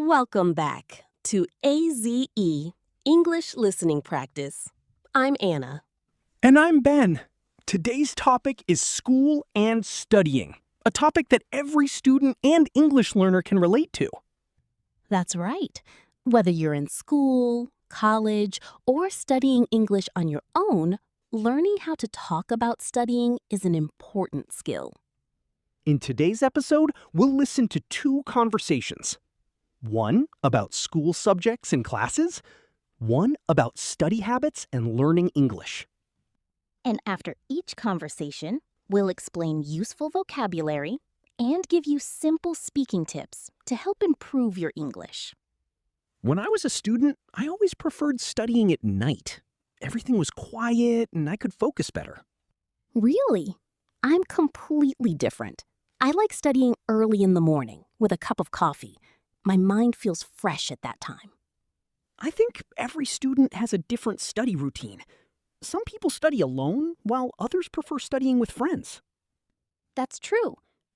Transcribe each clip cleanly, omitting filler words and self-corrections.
Welcome back to AZE, English Listening Practice. I'm Anna. And I'm Ben. Today's topic is school and studying, a topic that every student and English learner can relate to. That's right. Whether you're in school, college, or studying English on your own, learning how to talk about studying is an important skill. In today's episode, we'll listen to two conversations. One about school subjects and classes, one about study habits and learning English. And after each conversation, we'll explain useful vocabulary and give you simple speaking tips to help improve your English. When I was a student, I always preferred studying at night. Everything was quiet and I could focus better. Really? I'm completely different. I like studying early in the morning with a cup of coffee. My mind feels fresh at that time. I think every student has a different study routine. Some people study alone, while others prefer studying with friends. That's true.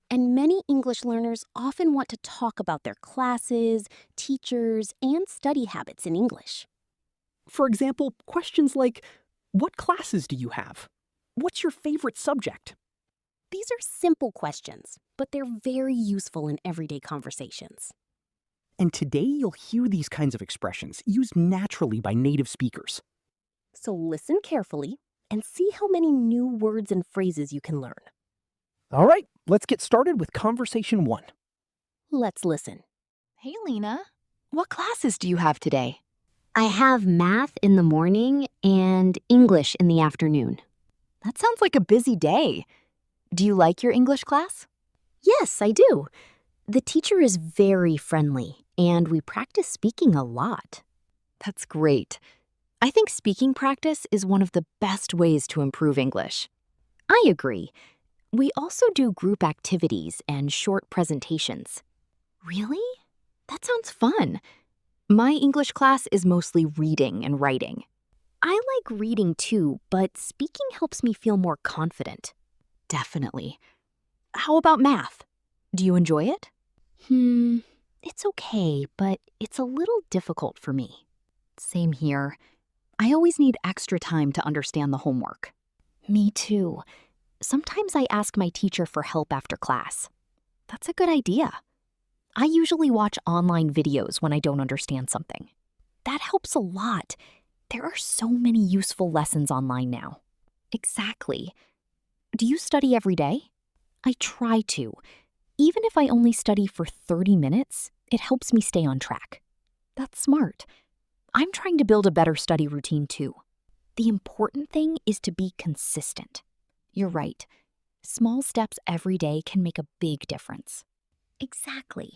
And many English learners often want to talk about their classes, teachers, and study habits in English. For example, questions like, what classes do you have? What's your favorite subject? These are simple questions, but they're very useful in everyday conversations. And today you'll hear these kinds of expressions used naturally by native speakers. So listen carefully and see how many new words and phrases you can learn. All right, let's get started with conversation one. Let's listen. Hey, Lena. What classes do you have today? I have math in the morning and English in the afternoon. That sounds like a busy day. Do you like your English class? Yes, I do. The teacher is very friendly, and we practice speaking a lot. That's great. I think speaking practice is one of the best ways to improve English. I agree. We also do group activities and short presentations. Really? That sounds fun. My English class is mostly reading and writing. I like reading too, but speaking helps me feel more confident. Definitely. How about math? Do you enjoy it? It's okay, but it's a little difficult for me. Same here. I always need extra time to understand the homework. Me too. Sometimes I ask my teacher for help after class. That's a good idea. I usually watch online videos when I don't understand something. That helps a lot. There are so many useful lessons online now. Exactly. Do you study every day? I try to. Even if I only study for 30 minutes, it helps me stay on track. That's smart. I'm trying to build a better study routine too. The important thing is to be consistent. You're right. Small steps every day can make a big difference. Exactly.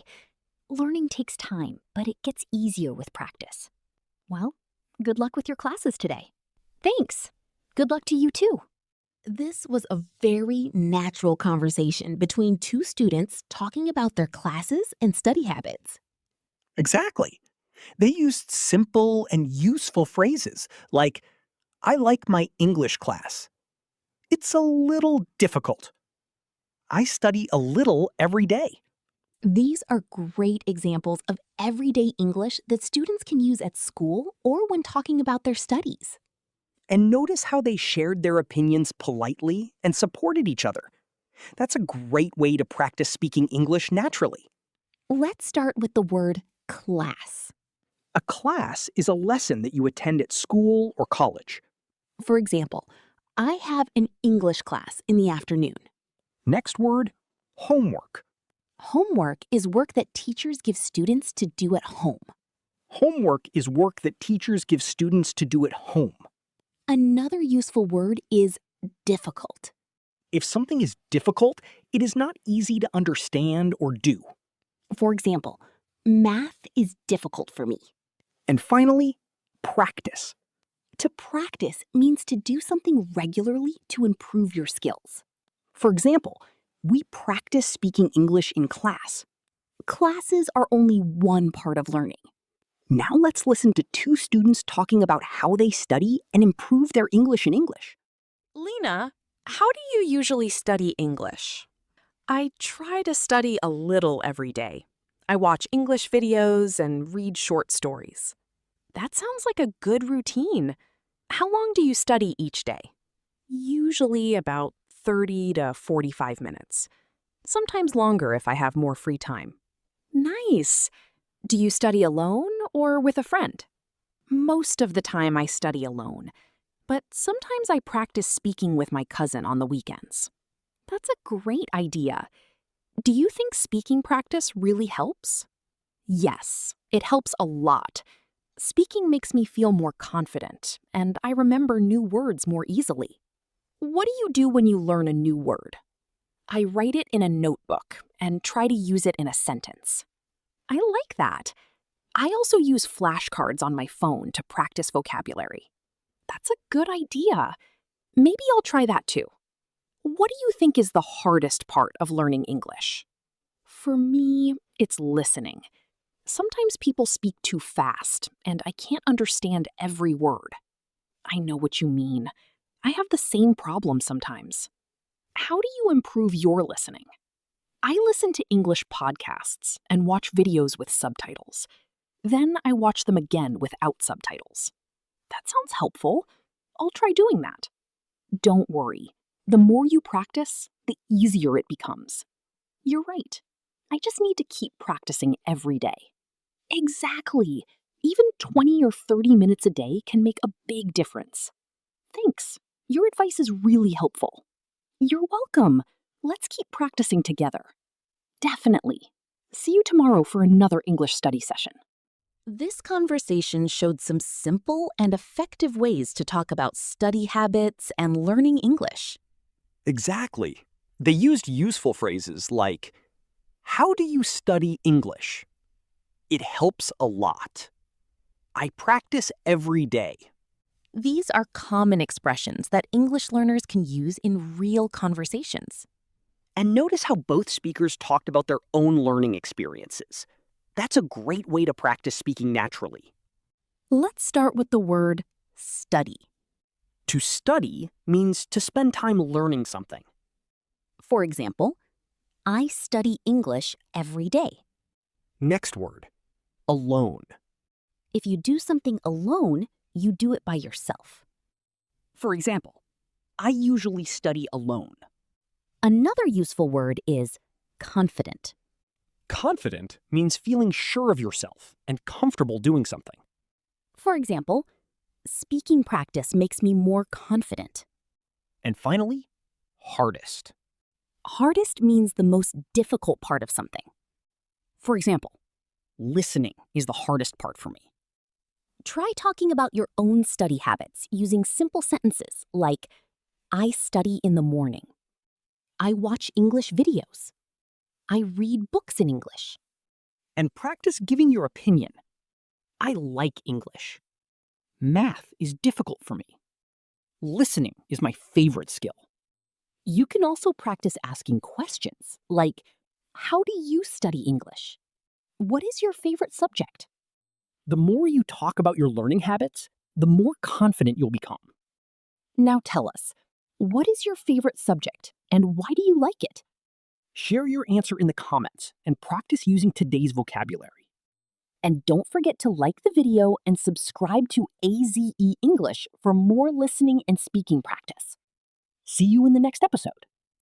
Learning takes time, but it gets easier with practice. Well, good luck with your classes today. Thanks. Good luck to you too. This was a very natural conversation between two students talking about their classes and study habits. Exactly. They used simple and useful phrases like, I like my English class. It's a little difficult. I study a little every day. These are great examples of everyday English that students can use at school or when talking about their studies. And notice how they shared their opinions politely and supported each other. That's a great way to practice speaking English naturally. Let's start with the word class. A class is a lesson that you attend at school or college. For example, I have an English class in the afternoon. Next word, homework. Homework is work that teachers give students to do at home. Homework is work that teachers give students to do at home. Another useful word is difficult. If something is difficult, it is not easy to understand or do. For example, math is difficult for me. And finally, practice. To practice means to do something regularly to improve your skills. For example, we practice speaking English in class. Classes are only one part of learning. Now let's listen to two students talking about how they study and improve their English in English. Lena, how do you usually study English? I try to study a little every day. I watch English videos and read short stories. That sounds like a good routine. How long do you study each day? Usually about 30 to 45 minutes. Sometimes longer if I have more free time. Nice. Do you study alone or with a friend? Most of the time I study alone, but sometimes I practice speaking with my cousin on the weekends. That's a great idea. Do you think speaking practice really helps? Yes, it helps a lot. Speaking makes me feel more confident, and I remember new words more easily. What do you do when you learn a new word? I write it in a notebook and try to use it in a sentence. I like that. I also use flashcards on my phone to practice vocabulary. That's a good idea. Maybe I'll try that too. What do you think is the hardest part of learning English? For me, it's listening. Sometimes people speak too fast, and I can't understand every word. I know what you mean. I have the same problem sometimes. How do you improve your listening? I listen to English podcasts and watch videos with subtitles. Then I watch them again without subtitles. That sounds helpful. I'll try doing that. Don't worry. The more you practice, the easier it becomes. You're right. I just need to keep practicing every day. Exactly. Even 20 or 30 minutes a day can make a big difference. Thanks. Your advice is really helpful. You're welcome. Let's keep practicing together. Definitely. See you tomorrow for another English study session. This conversation showed some simple and effective ways to talk about study habits and learning English. Exactly. They used useful phrases like, "How do you study English?" "It helps a lot." "I practice every day." These are common expressions that English learners can use in real conversations. And notice how both speakers talked about their own learning experiences. That's a great way to practice speaking naturally. Let's start with the word study. To study means to spend time learning something. For example, I study English every day. Next word, alone. If you do something alone, you do it by yourself. For example, I usually study alone. Another useful word is confident. Confident means feeling sure of yourself and comfortable doing something. For example, speaking practice makes me more confident. And finally, hardest. Hardest means the most difficult part of something. For example, listening is the hardest part for me. Try talking about your own study habits using simple sentences like, I study in the morning. I watch English videos. I read books in English. And practice giving your opinion. I like English. Math is difficult for me. Listening is my favorite skill. You can also practice asking questions like, how do you study English? What is your favorite subject? The more you talk about your learning habits, the more confident you'll become. Now tell us, what is your favorite subject and why do you like it? Share your answer in the comments and practice using today's vocabulary. And don't forget to like the video and subscribe to AZE English for more listening and speaking practice. See you in the next episode.